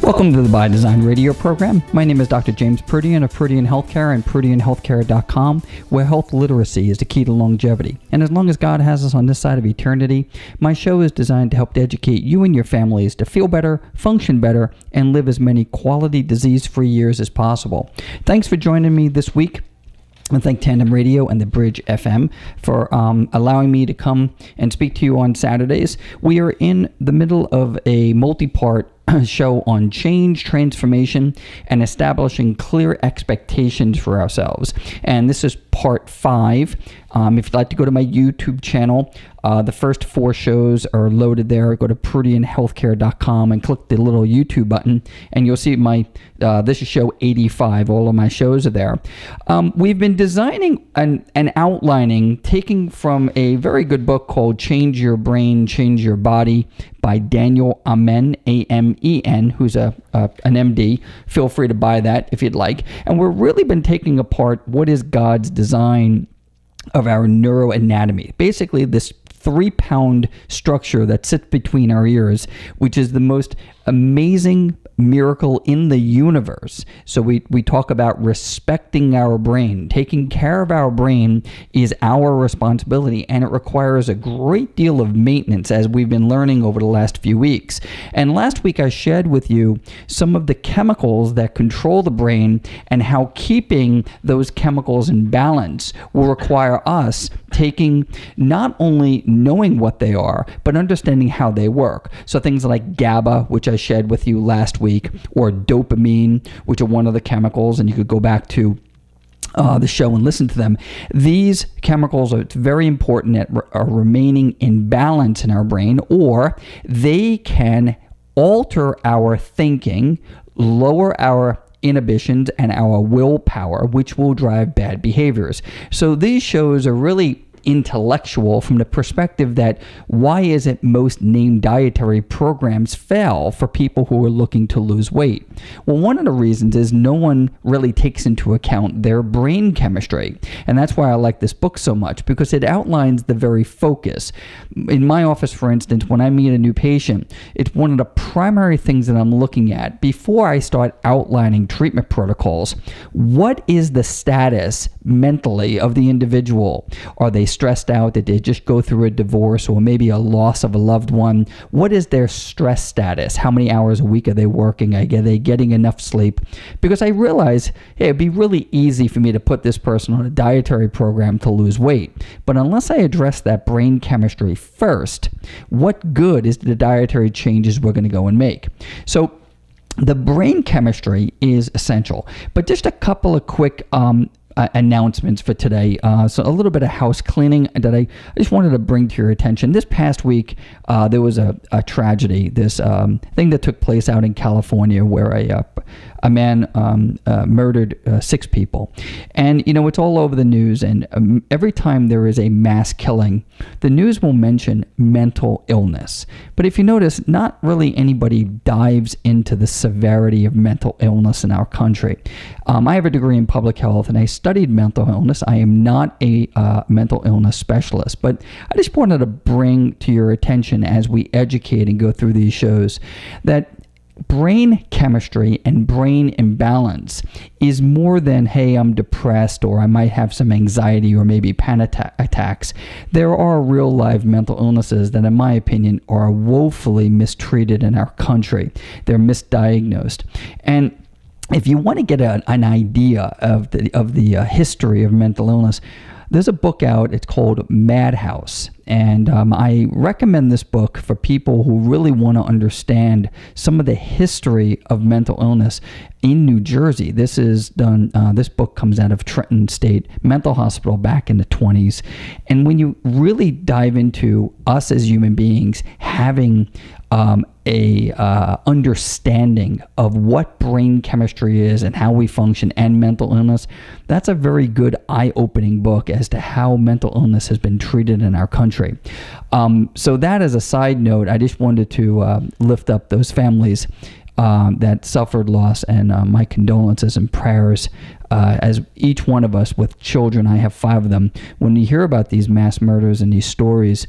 Welcome to the By Design radio program. My name is Dr. James Proodian of Proodian Healthcare and ProodianHealthcare.com, where health literacy is the key to longevity. And as long as God has us on this side of eternity, my show is designed to help educate you and your families to feel better, function better, and live as many quality disease-free years as possible. Thanks for joining me this week. I thank Tandem Radio and the Bridge FM for allowing me to come and speak to you on Saturdays. We are in the middle of a multi-part show on change, transformation, and establishing clear expectations for ourselves. And this is part 5. If you'd like to go to my YouTube channel, the first 4 shows are loaded there. Go to ProodianHealthcare.com and click the little YouTube button, and you'll see my this is show 85. All of my shows are there. We've been designing and outlining, taking from a very good book called Change Your Brain, Change Your Body by Daniel Amen, A-M-E-N, who's an MD. Feel free to buy that if you'd like. And we've really been taking apart what is God's design of our neuroanatomy. Basically, this 3-pound structure that sits between our ears, which is the most amazing miracle in the universe. So we talk about respecting our brain. Taking care of our brain is our responsibility, and it requires a great deal of maintenance, as we've been learning over the last few weeks. And last week I shared with you some of the chemicals that control the brain and how keeping those chemicals in balance will require us taking, not only knowing what they are, but understanding how they work. So things like GABA, which I shared with you last week, or dopamine, which are one of the chemicals, and you could go back to the show and listen to them. These chemicals are very important at are remaining in balance in our brain, or they can alter our thinking, lower our inhibitions and our willpower, which will drive bad behaviors. So these shows are really intellectual from the perspective that why is it most named dietary programs fail for people who are looking to lose weight? Well, one of the reasons is no one really takes into account their brain chemistry. And that's why I like this book so much, because it outlines the very focus. In my office, for instance, when I meet a new patient, it's one of the primary things that I'm looking at before I start outlining treatment protocols. What is the status mentally of the individual? Are they stressed out? Did they just go through a divorce or maybe a loss of a loved one? What is their stress status? How many hours a week are they working? Are they getting enough sleep? Because I realize, hey, it'd be really easy for me to put this person on a dietary program to lose weight. But unless I address that brain chemistry first, what good is the dietary changes we're going to go and make? So the brain chemistry is essential. But just a couple of quick announcements for today. So a little bit of house cleaning that I just wanted to bring to your attention. This past week, there was a tragedy, this thing that took place out in California where a man murdered 6 people. And, you know, it's all over the news. And every time there is a mass killing, the news will mention mental illness. But if you notice, not really anybody dives into the severity of mental illness in our country. I have a degree in public health, and I studied mental illness. I am not a mental illness specialist, but I just wanted to bring to your attention as we educate and go through these shows that brain chemistry and brain imbalance is more than, hey, I'm depressed, or I might have some anxiety or maybe panic attacks. There are real live mental illnesses that, in my opinion, are woefully mistreated in our country. They're misdiagnosed. And if you want to get an idea of the history of mental illness, there's a book out. It's called Madhouse. And I recommend this book for people who really want to understand some of the history of mental illness in New Jersey. This is done. This book comes out of Trenton State Mental Hospital back in the 1920s. And when you really dive into us as human beings having a understanding of what brain chemistry is and how we function and mental illness, that's a very good eye-opening book as to how mental illness has been treated in our country. So that as a side note, I just wanted to lift up those families that suffered loss, and my condolences and prayers. As each one of us with children, I have 5 of them. When you hear about these mass murders and these stories,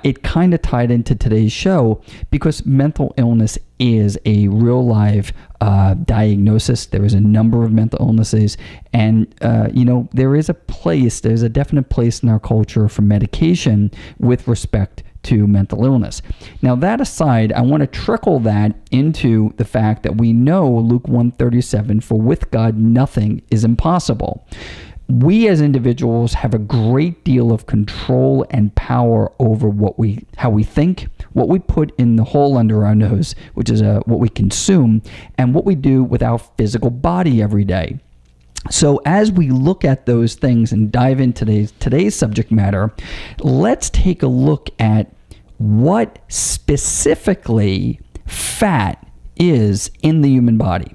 it kind of tied into today's show because mental illness is a real live diagnosis. There is a number of mental illnesses, and there's a definite place in our culture for medication with respect to mental illness. Now, that aside, I want to trickle that into the fact that we know Luke 1:37, for with God nothing is impossible. We as individuals have a great deal of control and power over how we think, what we put in the hole under our nose, which is what we consume, and what we do with our physical body every day. So as we look at those things and dive into today's subject matter, let's take a look at what specifically fat is in the human body.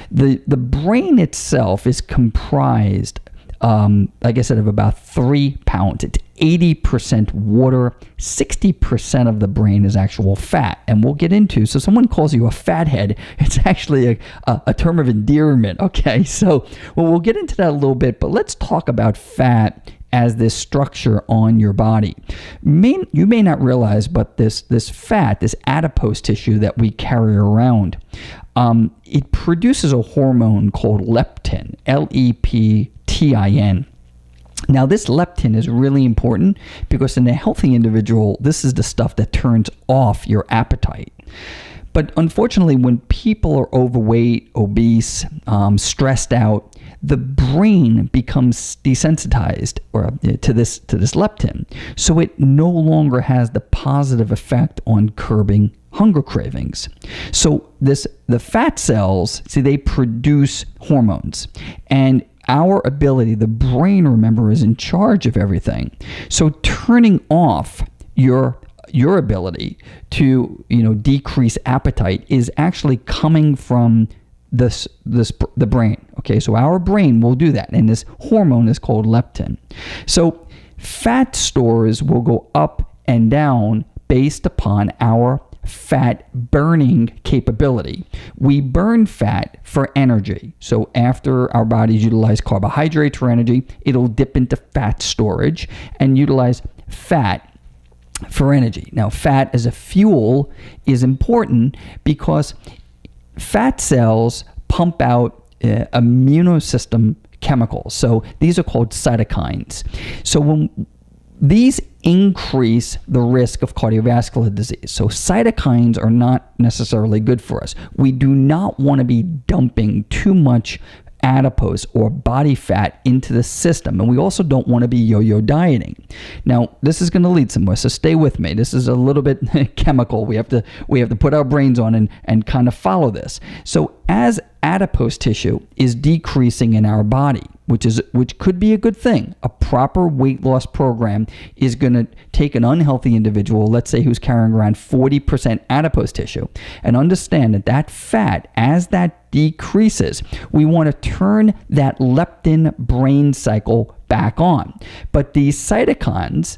The brain itself is comprised, like I said, of about 3 pounds. It's 80% water, 60% of the brain is actual fat. And we'll get into, so someone calls you a fathead, it's actually a term of endearment, okay? So we'll get into that a little bit, but let's talk about fat as this structure on your body. You may not realize, but this fat, this adipose tissue that we carry around, it produces a hormone called leptin, Leptin. Now, this leptin is really important because in a healthy individual, this is the stuff that turns off your appetite. But unfortunately, when people are overweight, obese, stressed out, the brain becomes desensitized to this leptin. So it no longer has the positive effect on curbing hunger cravings. So the fat cells, they produce hormones. And our ability, the brain, remember, is in charge of everything. So turning off your ability to decrease appetite is actually coming from the brain. Okay, so our brain will do that, and this hormone is called leptin. So fat stores will go up and down based upon our fat burning capability. We burn fat for energy. So after our bodies utilize carbohydrates for energy, it'll dip into fat storage and utilize fat for energy. Now, fat as a fuel is important because fat cells pump out immune system chemicals. So these are called cytokines. So when these increase the risk of cardiovascular disease. So cytokines are not necessarily good for us. We do not want to be dumping too much adipose or body fat into the system, and we also don't want to be yo-yo dieting. Now, this is going to lead somewhere, so stay with me. This is a little bit chemical. We have to put our brains on and kind of follow this. So as adipose tissue is decreasing in our body, which could be a good thing. A proper weight loss program is going to take an unhealthy individual, let's say who's carrying around 40% adipose tissue, and understand that fat, as that decreases, we want to turn that leptin brain cycle back on. But these cytokines,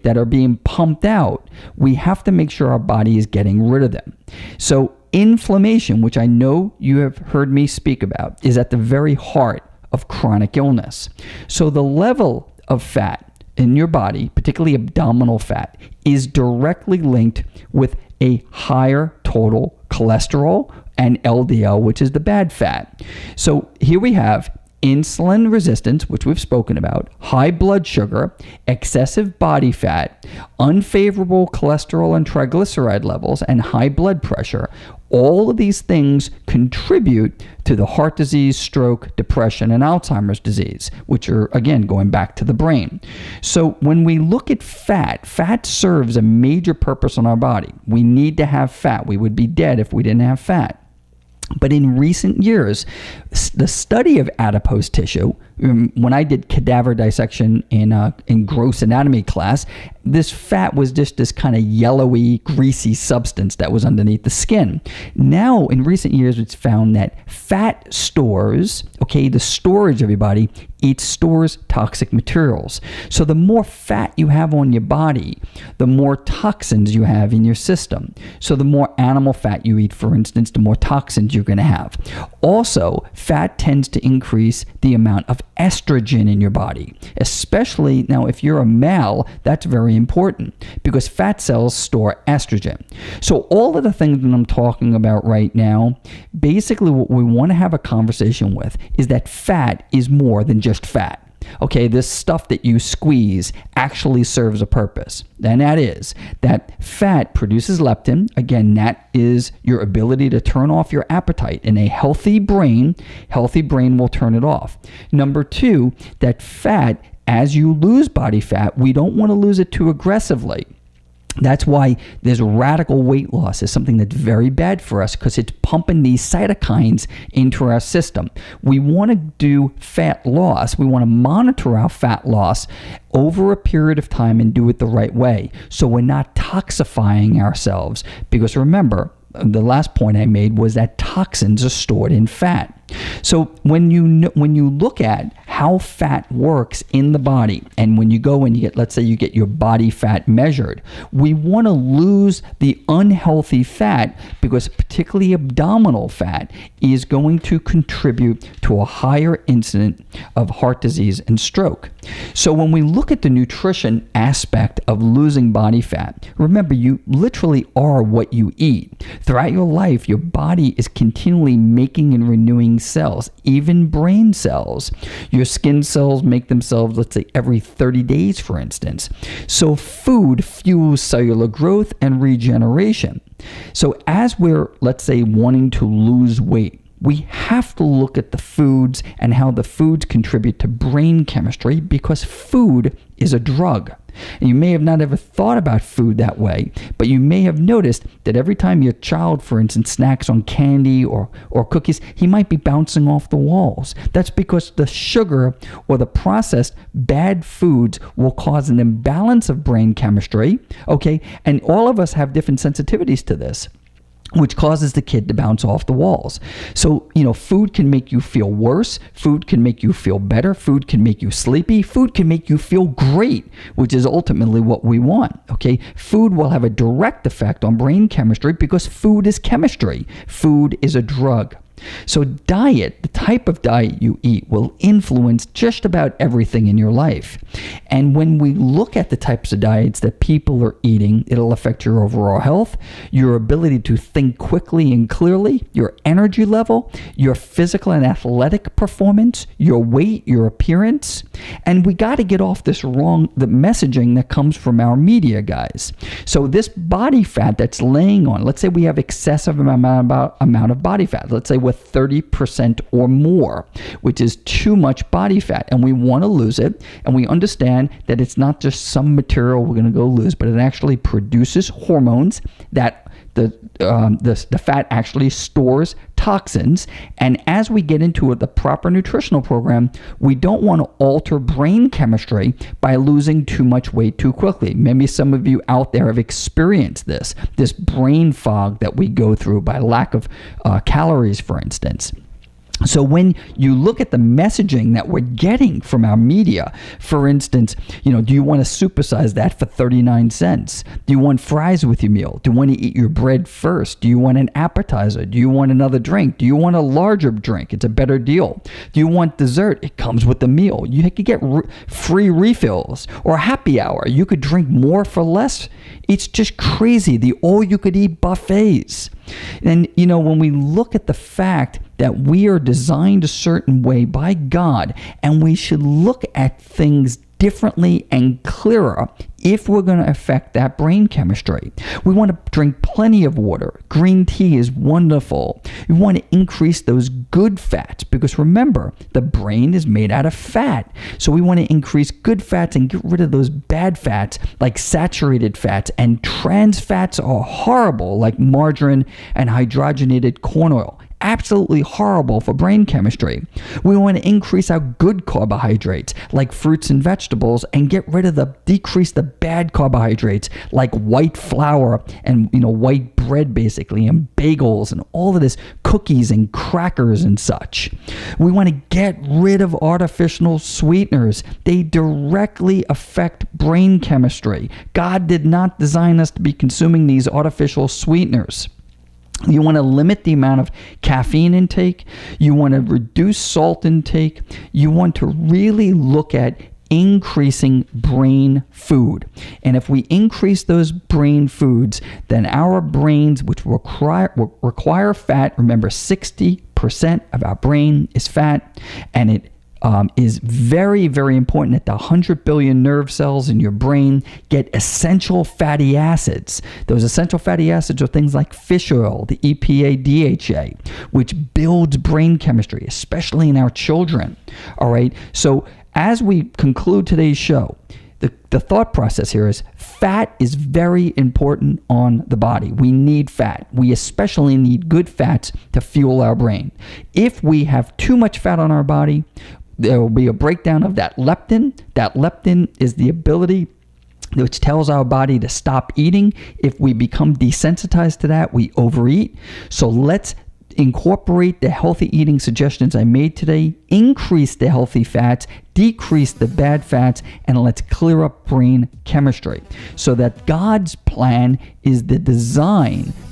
that are being pumped out, we have to make sure our body is getting rid of them. So inflammation, which I know you have heard me speak about, is at the very heart of chronic illness. So the level of fat in your body, particularly abdominal fat, is directly linked with a higher total cholesterol and LDL, which is the bad fat. So here we have insulin resistance, which we've spoken about, high blood sugar, excessive body fat, unfavorable cholesterol and triglyceride levels, and high blood pressure. All of these things contribute to the heart disease, stroke, depression, and Alzheimer's disease, which are, again, going back to the brain. So when we look at fat serves a major purpose in our body. We need to have fat. We would be dead if we didn't have fat. But in recent years, the study of adipose tissue, when I did cadaver dissection in gross anatomy class, this fat was just this kind of yellowy, greasy substance that was underneath the skin. Now, in recent years, it's found that fat stores, the storage, everybody, it stores toxic materials. So the more fat you have on your body, the more toxins you have in your system. So the more animal fat you eat, for instance, the more toxins you're going to have. Also, fat tends to increase the amount of estrogen in your body, especially now if you're a male. That's very important because fat cells store estrogen. So all of the things that I'm talking about right now, basically what we want to have a conversation with is that fat is more than just fat. This stuff that you squeeze actually serves a purpose. And that is that fat produces leptin. Again, that is your ability to turn off your appetite. In a healthy brain will turn it off. Number two, that fat, as you lose body fat, we don't want to lose it too aggressively. That's why there's radical weight loss is something that's very bad for us because it's pumping these cytokines into our system. We want to do fat loss. We want to monitor our fat loss over a period of time and do it the right way. So we're not toxifying ourselves because remember, the last point I made was that toxins are stored in fat. So when you look at how fat works in the body, and when you go and you get, let's say you get your body fat measured, we want to lose the unhealthy fat because particularly abdominal fat is going to contribute to a higher incidence of heart disease and stroke. So when we look at the nutrition aspect of losing body fat, remember you literally are what you eat. Throughout your life, your body is continually making and renewing cells, even brain cells. Your skin cells make themselves, let's say, every 30 days, for instance. So food fuels cellular growth and regeneration. So as we're, let's say, wanting to lose weight, we have to look at the foods and how the foods contribute to brain chemistry because food is a drug. And you may have not ever thought about food that way, but you may have noticed that every time your child, for instance, snacks on candy or cookies, he might be bouncing off the walls. That's because the sugar or the processed bad foods will cause an imbalance of brain chemistry, And all of us have different sensitivities to this, which causes the kid to bounce off the walls. So, food can make you feel worse. Food can make you feel better. Food can make you sleepy. Food can make you feel great, which is ultimately what we want, Food will have a direct effect on brain chemistry because food is chemistry. Food is a drug. So diet, the type of diet you eat, will influence just about everything in your life. And when we look at the types of diets that people are eating, it'll affect your overall health, your ability to think quickly and clearly, your energy level, your physical and athletic performance, your weight, your appearance. And we got to get off the messaging that comes from our media, guys. So this body fat that's laying on, let's say we have excessive amount of body fat. Let's say with 30% or more, which is too much body fat, and we want to lose it, and we understand that it's not just some material we're going to go lose, but it actually produces hormones that the fat actually stores toxins. And as we get into the proper nutritional program, we don't want to alter brain chemistry by losing too much weight too quickly. Maybe some of you out there have experienced this brain fog that we go through by lack of calories, for instance. So when you look at the messaging that we're getting from our media, for instance, do you want to supersize that for 39 cents? Do you want fries with your meal? Do you want to eat your bread first? Do you want an appetizer? Do you want another drink? Do you want a larger drink? It's a better deal. Do you want dessert? It comes with the meal. You could get free refills or happy hour. You could drink more for less. It's just crazy, the all-you-could-eat buffets. And, when we look at the fact that we are designed a certain way by God, and we should look at things differently and clearer if we're going to affect that brain chemistry. We want to drink plenty of water. Green tea is wonderful. We want to increase those good fats because remember, the brain is made out of fat. So we want to increase good fats and get rid of those bad fats like saturated fats, and trans fats are horrible like margarine and hydrogenated corn oil. absolutely horrible for brain chemistry. We want to increase our good carbohydrates like fruits and vegetables and decrease the bad carbohydrates like white flour and white bread basically, and bagels and all of this, cookies and crackers and such. We want to get rid of artificial sweeteners. They directly affect brain chemistry. God did not design us to be consuming these artificial sweeteners. You want to limit the amount of caffeine intake. You want to reduce salt intake. You want to really look at increasing brain food. And if we increase those brain foods, then our brains, which require fat, remember 60% of our brain is fat, and it is very, very important that the 100 billion nerve cells in your brain get essential fatty acids. Those essential fatty acids are things like fish oil, the EPA, DHA, which builds brain chemistry, especially in our children. All right. So as we conclude today's show, the thought process here is fat is very important on the body. We need fat. We especially need good fats to fuel our brain. If we have too much fat on our body, there will be a breakdown of that leptin. That leptin is the ability which tells our body to stop eating. If we become desensitized to that, we overeat. So let's incorporate the healthy eating suggestions I made today, increase the healthy fats, decrease the bad fats, and let's clear up brain chemistry. So that God's plan is the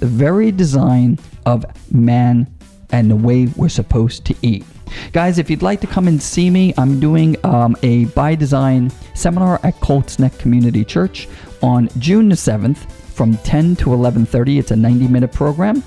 very design of man and the way we're supposed to eat. Guys, if you'd like to come and see me, I'm doing a By Design seminar at Colts Neck Community Church on June the 7th from 10 to 11:30. It's a 90-minute program.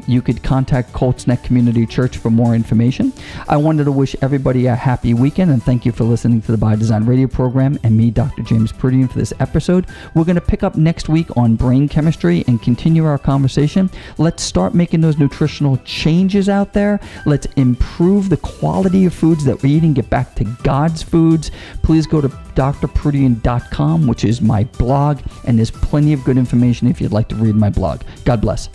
You could contact Colts Neck Community Church for more information. I wanted to wish everybody a happy weekend, and thank you for listening to the By Design radio program and me, Dr. James Proodian, for this episode. We're going to pick up next week on brain chemistry and continue our conversation. Let's start making those nutritional changes out there. Let's improve the quality of foods that we're eating, get back to God's foods. Please go to drproodian.com, which is my blog, and there's plenty of good information if you'd like to read my blog. God bless.